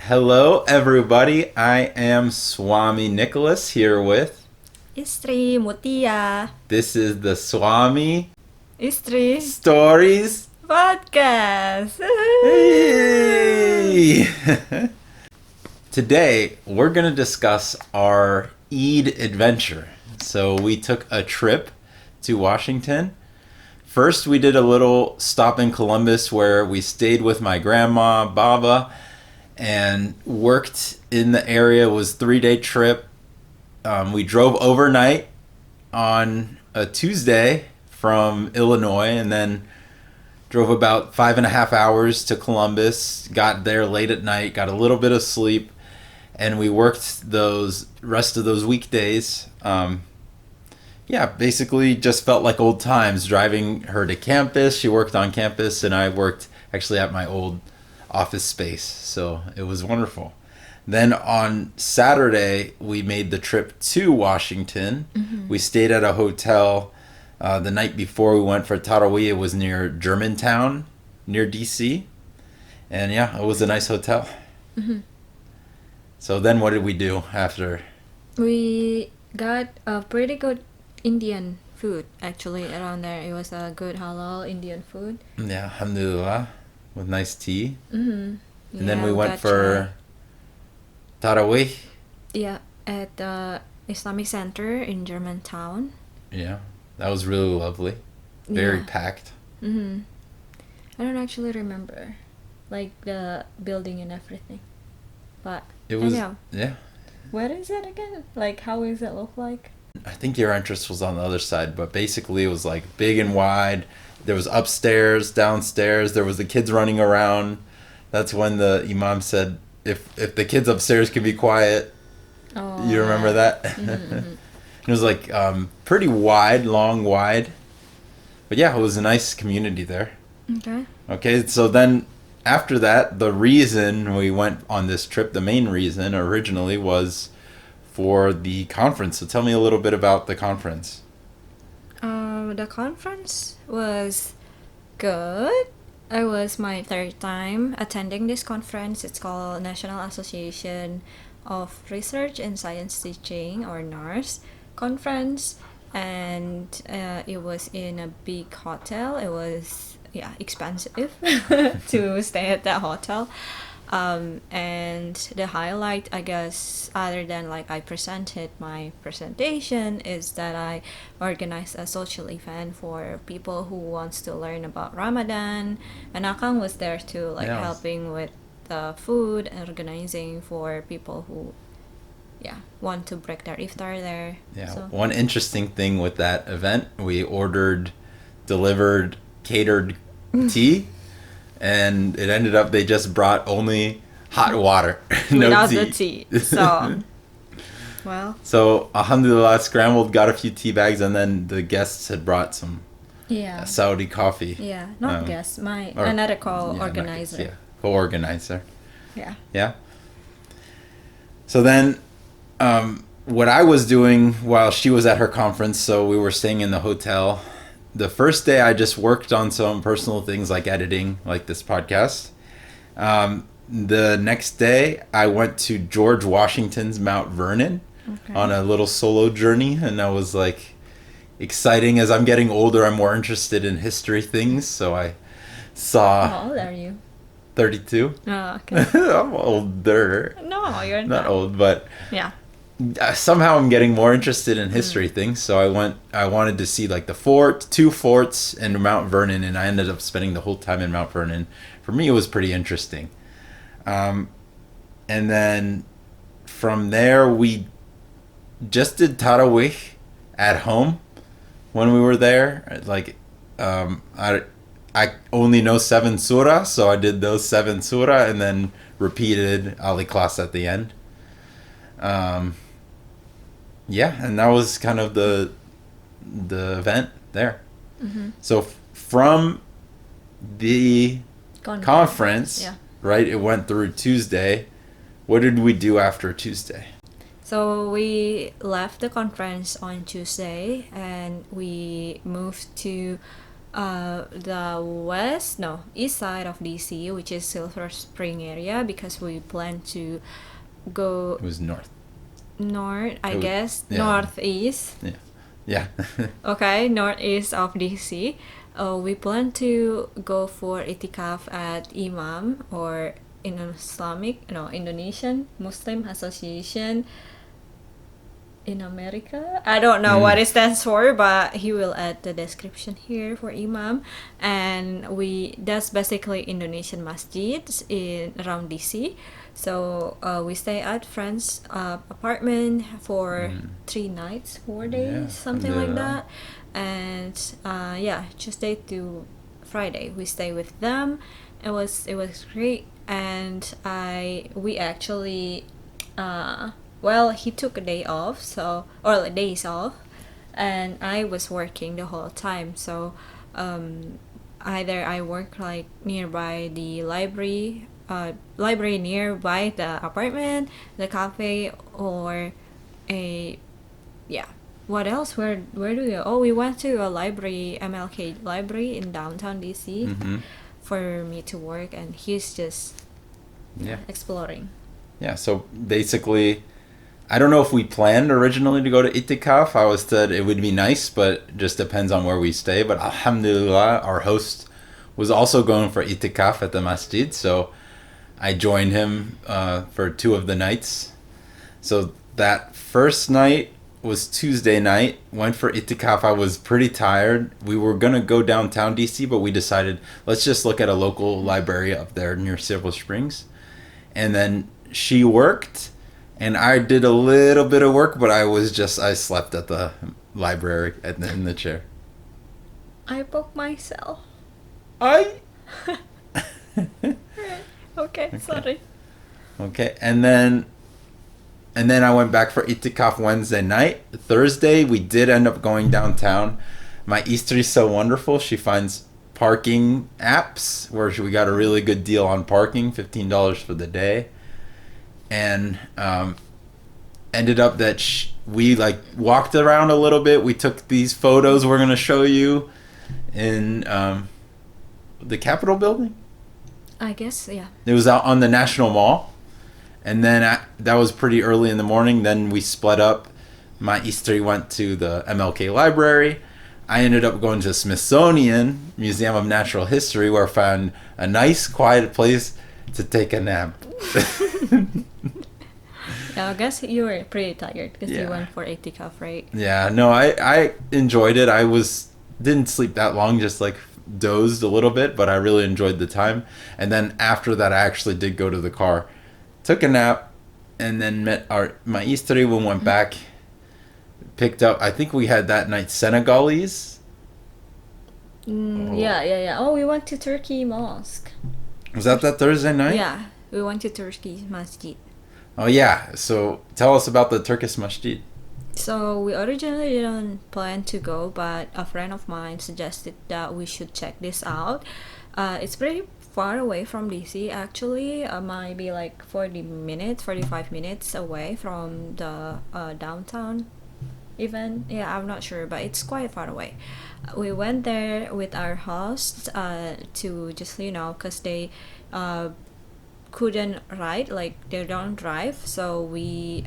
Hello, everybody. I am Swami Nicholas here with. Istri, Mutia, This is the Swami Istri Stories. Podcast. Hey! Today, we're going to discuss our Eid adventure. So, we took a trip to Washington. First, we did a little stop in Columbus where we stayed with my grandma, Baba, and worked in the area. It was a 3-day trip. We drove overnight on a Tuesday from Illinois and then drove about 5.5 hours to Columbus, got there late at night, got a little bit of sleep, and we worked those rest of those weekdays. Basically just felt like old times driving her to campus. She worked on campus and I worked actually at my old office space, so it was wonderful. Then on Saturday we made the trip to Washington. We stayed at a hotel the night before we went for Tarawih. It was near Germantown, near DC, and it was a nice hotel. So then what did we do after? We got a pretty good Indian food actually around there. It was a good halal Indian food. Yeah, alhamdulillah, with nice tea. And then we we went got for Tarawih. at the Islamic Center in Germantown. Yeah, that was really lovely. Very Yeah. packed. I don't actually remember like the building and everything, but It was, I know. yeah. Where is it again? Like, how does it look like? I think your entrance was on the other side, but basically it was like big and wide. There was upstairs, downstairs. There was the kids running around. That's when the imam said, if the kids upstairs can be quiet. Oh, You remember that? It was like pretty wide, long, wide. But yeah, it was a nice community there. Okay. Okay, so then after that, the reason we went on this trip, the main reason originally was for the conference. So tell me a little bit about the conference. The conference was good. It was my third time attending this conference. It's called National Association of Research and Science Teaching, or NARS conference, and it was in a big hotel. It was expensive to stay at that hotel. And the highlight, I guess, other than like I presented my presentation, is that I organized a social event for people who wants to learn about Ramadan, and Akang was there too, like Yes. helping with the food and organizing for people who want to break their iftar there. Yeah, So, one interesting thing with that event, we delivered catered tea, and it ended up they just brought only hot water, no without tea. the tea. So well, So alhamdulillah, scrambled, got a few tea bags, and then the guests had brought some yeah. Saudi coffee. Yeah, not Um, guest. My or- another Yeah, not guests, co-organizer. co-organizer. Yeah. Yeah. So then, what I was doing while she was at her conference, so we were staying in the hotel. The first day, I just worked on some personal things like editing, like this podcast. The next day, I went to George Washington's Mount Vernon on a little solo journey, and that was like exciting. As I'm getting older, I'm more interested in history things, so I saw How old are you? 32. Oh, okay. I'm older. No, you're Not old, but Yeah. somehow I'm getting more interested in history things. So I wanted to see like the two forts and Mount Vernon, and I ended up spending the whole time in Mount Vernon. For me, it was pretty interesting. And then from there, we just did Tarawih at home when we were there. Like, I only know 7 surah, so I did those 7 surah and then repeated Ali class at the end. And that was kind of the event there. So from the conference, Yeah. right, it went through Tuesday. What did we do after Tuesday? So we left the conference on Tuesday and we moved to the east side of DC, which is Silver Spring area, because we plan to go It was north. north, I It was- guess, yeah. northeast. Yeah. Okay, northeast of DC. We plan to go for itikaf at Imam, or in Indonesian Muslim Association in America. I don't know what it stands for, but he will add the description here for Imam. And that's basically Indonesian masjids in around DC. So we stay at friends' apartment for 3 nights, 4 days, Yeah, something like yeah. that. And Tuesday to Friday we stay with them. It was great, and we actually he took a day off, days off, and I was working the whole time. So either I work like nearby the library nearby the apartment, the cafe, or a what else? Where do we go? Oh, we went to a library, MLK library in downtown DC, for me to work, and he's just exploring. Yeah, so basically, I don't know if we planned originally to go to Itikaf. I was said it would be nice, but it just depends on where we stay. But alhamdulillah, our host was also going for Itikaf at the masjid, so I joined him for 2 of the nights. So that first night was Tuesday night, went for Itikaf. I was pretty tired. We were going to go downtown DC, but we decided, let's just look at a local library up there near Silver Springs. And then she worked, and I did a little bit of work, but I slept at the library in the chair. I booked myself. Okay, sorry. Okay, and then I went back for Itikaf Wednesday night. Thursday, we did end up going downtown. My Istri is so wonderful. She finds parking apps where we got a really good deal on parking, $15 for the day. And ended up that we walked around a little bit. We took these photos we're going to show you in the Capitol building. I guess, yeah. It was out on the National Mall. And then that was pretty early in the morning. Then we split up. My Istri went to the MLK library. I ended up going to Smithsonian Museum of Natural History, where I found a nice, quiet place to take a nap. Yeah, I guess you were pretty tired because Yeah. you went for itikaf, right? Yeah, no, I enjoyed it. Didn't sleep that long, just dozed a little bit, but I really enjoyed the time. And then after that, I actually did go to the car, took a nap, and then met my Istri. We went back, picked up, I think we had that night Senegalese. Yeah. Oh, we went to Turkey Mosque. Was that Thursday night? Yeah, we went to Turkey Masjid. Oh yeah, so tell us about the Turkish masjid. So we originally didn't plan to go, but a friend of mine suggested that we should check this out. It's pretty far away from DC actually. Might be 45 minutes away from the downtown even. Yeah, I'm not sure, but it's quite far away. We went there with our hosts to just, because they couldn't ride, they don't drive, so we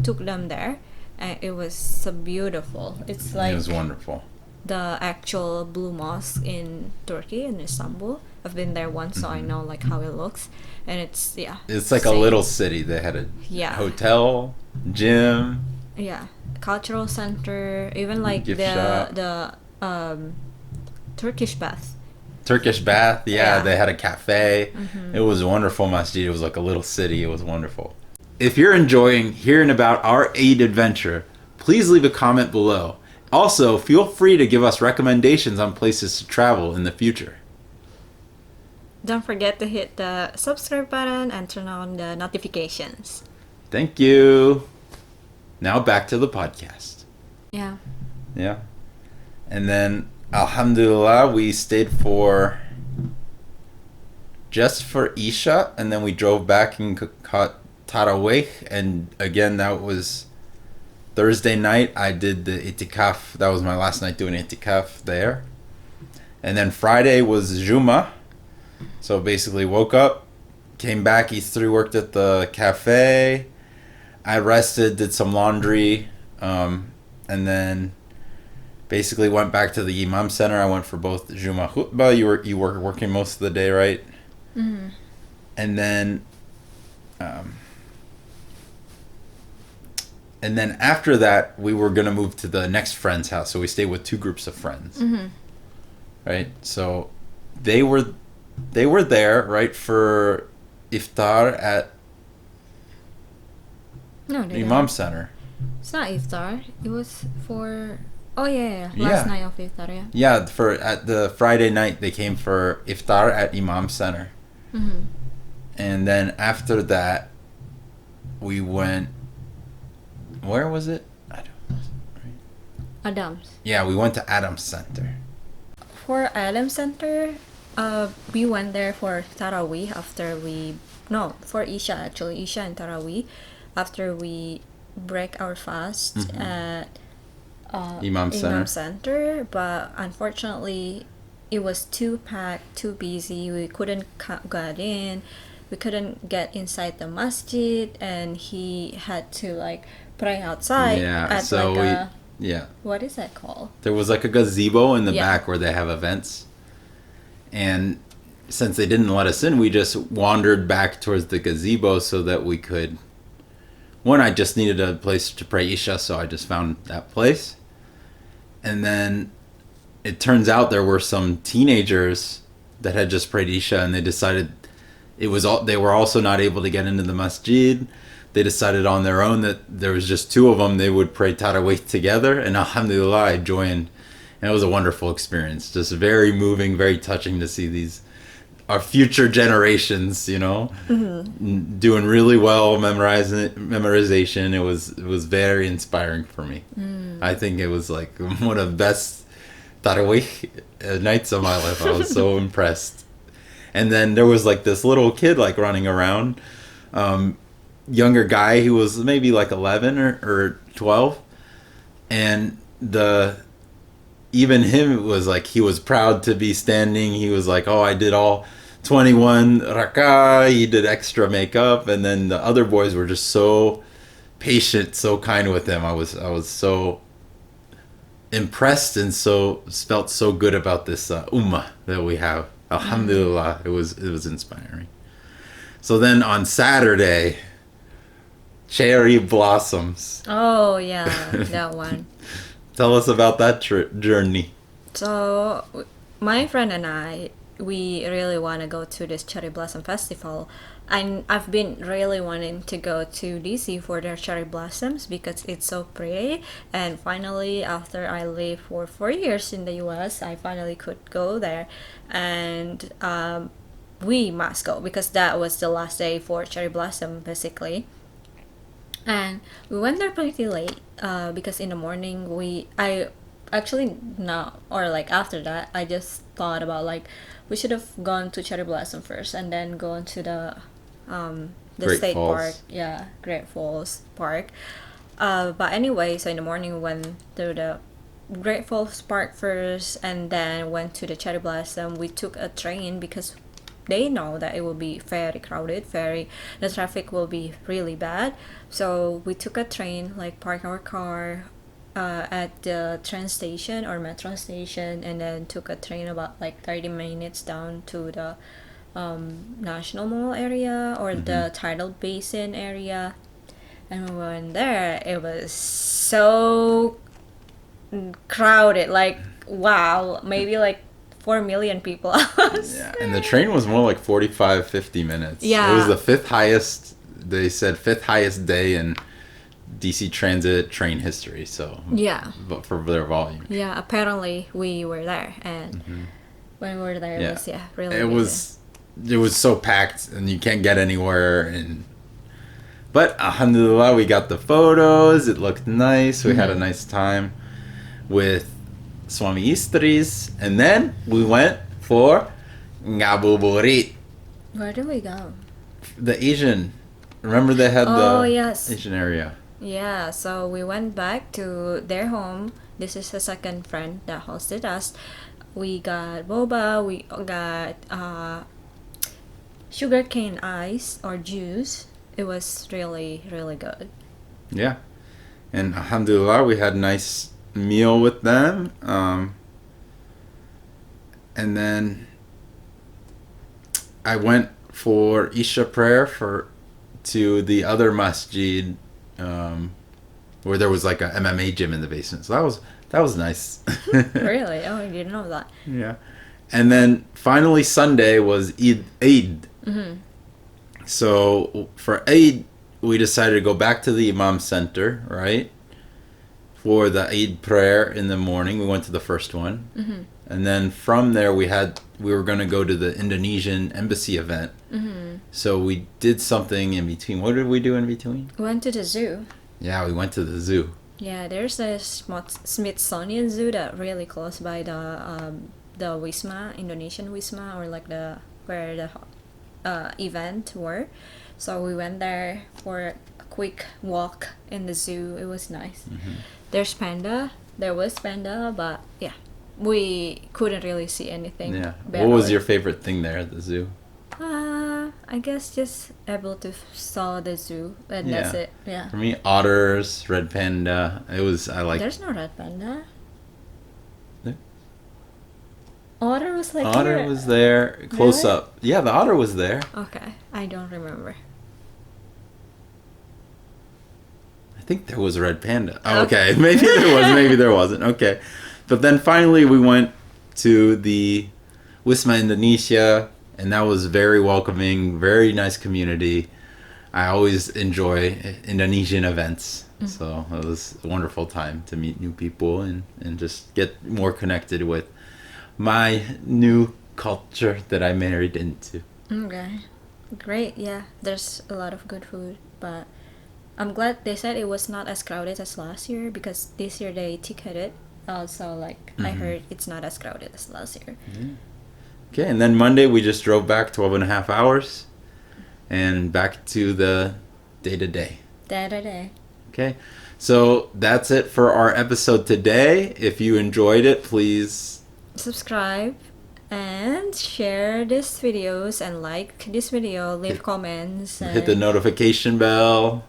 took them there, and it was so beautiful. It's It was wonderful. the actual blue mosque in Turkey, in Istanbul. I've been there once, so I know how it looks, and it's It's like a little city. They had a hotel, gym, cultural center, even gift shop. the Turkish bath. Turkish bath, Yeah. They had a cafe. It was a wonderful masjid. It was like a little city. It was wonderful. If you're enjoying hearing about our Eid adventure, please leave a comment below. Also, feel free to give us recommendations on places to travel in the future. Don't forget to hit the subscribe button and turn on the notifications. Thank you. Now back to the podcast. Yeah. Yeah. And then, alhamdulillah, we stayed for Isha, and then we drove back and caught Tarawih, and again, that was Thursday night. I did the itikaf. That was my last night doing itikaf there. And then Friday was Juma. So basically woke up, came back, Istri worked at the cafe. I rested, did some laundry, and then basically went back to the Imam Center. I went for both Juma Khutbah. You were working most of the day, right? Mm-hmm. And then after that, we were gonna move to the next friend's house. So we stayed with two groups of friends, Mm-hmm. right? So they were there, right, for iftar at No, the they Imam don't. Center. It's not iftar. It was for. Oh yeah. Yeah. Last night of iftar, yeah. Yeah, for at the Friday night they came for iftar at Imam Center, Mm-hmm. and then after that, we went. Where was it? I don't know. Right? Adams. Yeah, we went to Adams Center. For Adams Center, we went there for Tarawih after we. No, for Isha actually. Isha and Tarawih. After we break our fast Mhm. at Imam Center. Center. But unfortunately, it was too packed, too busy. We couldn't get in. We couldn't get inside the masjid, and he had to like pray outside Yeah, at so like a. yeah, What is that called? there was like a gazebo in the Yeah. back where they have events, and since they didn't let us in, we just wandered back towards the gazebo so that we could. One, I just needed a place to pray Isha, so I just found that place. And then it turns out there were some teenagers that had just prayed Isha, and they decided they were also not able to get into the masjid. They decided on their own that there was just two of them. They would pray Tarawih together, and alhamdulillah, I joined. And it was a wonderful experience. Just very moving, very touching to see our future generations, doing really well, memorization. It was very inspiring for me. I think it was like one of the best Tarawih nights of my life. I was so impressed. And then there was like this little kid like running around, younger guy. He was maybe like 11 or 12, and even him was like, he was proud to be standing. He was like, oh, I did all 21 rak'ah. He did extra makeup, and then the other boys were just so patient, so kind with him. I was so impressed and felt so good about this ummah that we have. Alhamdulillah, it was inspiring. So then on Saturday, cherry blossoms. Oh yeah, that one. Tell us about that journey. So my friend and I, we really want to go to this cherry blossom festival, and I've been really wanting to go to DC for their cherry blossoms because it's so pretty. And finally, after I lived for 4 years in the US, I finally could go there, and we must go because that was the last day for cherry blossom basically. And we went there pretty late because in the morning I actually not, or like after that I just thought about like we should have gone to cherry blossom first and then gone to the Great state Falls. park, yeah, Great Falls Park. But anyway, so in the morning we went to the Great Falls Park first and then went to the cherry blossom. We took a train because they know that it will be very crowded, the traffic will be really bad. So we took a train, like park our car at the train station or metro station, and then took a train about like 30 minutes down to the National Mall area or the Tidal Basin area. And we went there, it was so crowded, like wow, maybe like 4 million people. Yeah, and the train was more like 45, 50 minutes. Yeah. It was the fifth highest, they said fifth highest day in DC Transit train history, so Yeah. but for their volume. Yeah, apparently we were there, and when we were there, Yeah. it was really It busy. it was so packed and you can't get anywhere, but alhamdulillah, we got the photos, it looked nice, we had a nice time with Suami Istris, and then we went for ngabuburit, Where did we go? the Asian. Remember they had Oh, the yes. Asian area. Yeah, so we went back to their home. This is the second friend that hosted us. We got boba. We got sugarcane ice or juice. It was really, really good. Yeah. And alhamdulillah, we had a nice meal with them. And then I went for Isha prayer to the other masjid, where there was like a MMA gym in the basement. So that was nice. Really? Oh, I didn't know that. Yeah. And then finally Sunday was Eid. So for Eid, we decided to go back to the Imam Center, right? For the Eid prayer in the morning. We went to the first one. And then from there we were going to go to the Indonesian embassy event. So we did something in between. What did we do in between? We went to the zoo. Yeah, we went to the zoo. Yeah, there's a Smithsonian Zoo that really close by the Wisma, Indonesian Wisma, or like where the event were. So we went there for a quick walk in the zoo. It was nice. There's panda. There was panda, but yeah, we couldn't really see anything. Yeah. better. What was your favorite thing there at the zoo? I guess just able to saw the zoo, and that's it. Yeah. For me, otters, red panda. There's no red panda. Otter was like Otter here. was there, close Really? up. Yeah, the otter was there. Okay, I don't remember. I think there was a red panda. Oh, okay, maybe there was, maybe there wasn't. Okay. But then finally we went to the Wisma Indonesia, and that was very welcoming, very nice community. I always enjoy Indonesian events. So it was a wonderful time to meet new people and just get more connected with my new culture that I married into. Okay, great. Yeah, there's a lot of good food, but I'm glad they said it was not as crowded as last year, because this year they ticketed. Also, like I heard it's not as crowded as last year. Okay, and then Monday we just drove back 12 and a half hours and back to the day-to-day. Day. Okay, so that's it for our episode today. If you enjoyed it, please Subscribe and share these videos and like this video. Leave comments. And hit the notification bell.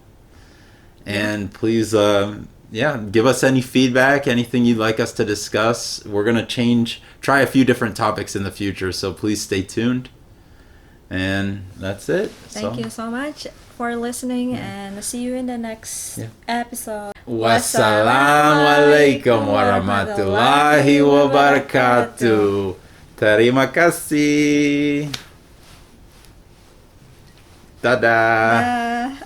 And please, give us any feedback, anything you'd like us to discuss. We're going to try a few different topics in the future, so please stay tuned. And that's it. Thank you so much for listening, and see you in the next episode. Wassalamualaikum warahmatullahi wabarakatuh. Terima kasih. Dadah.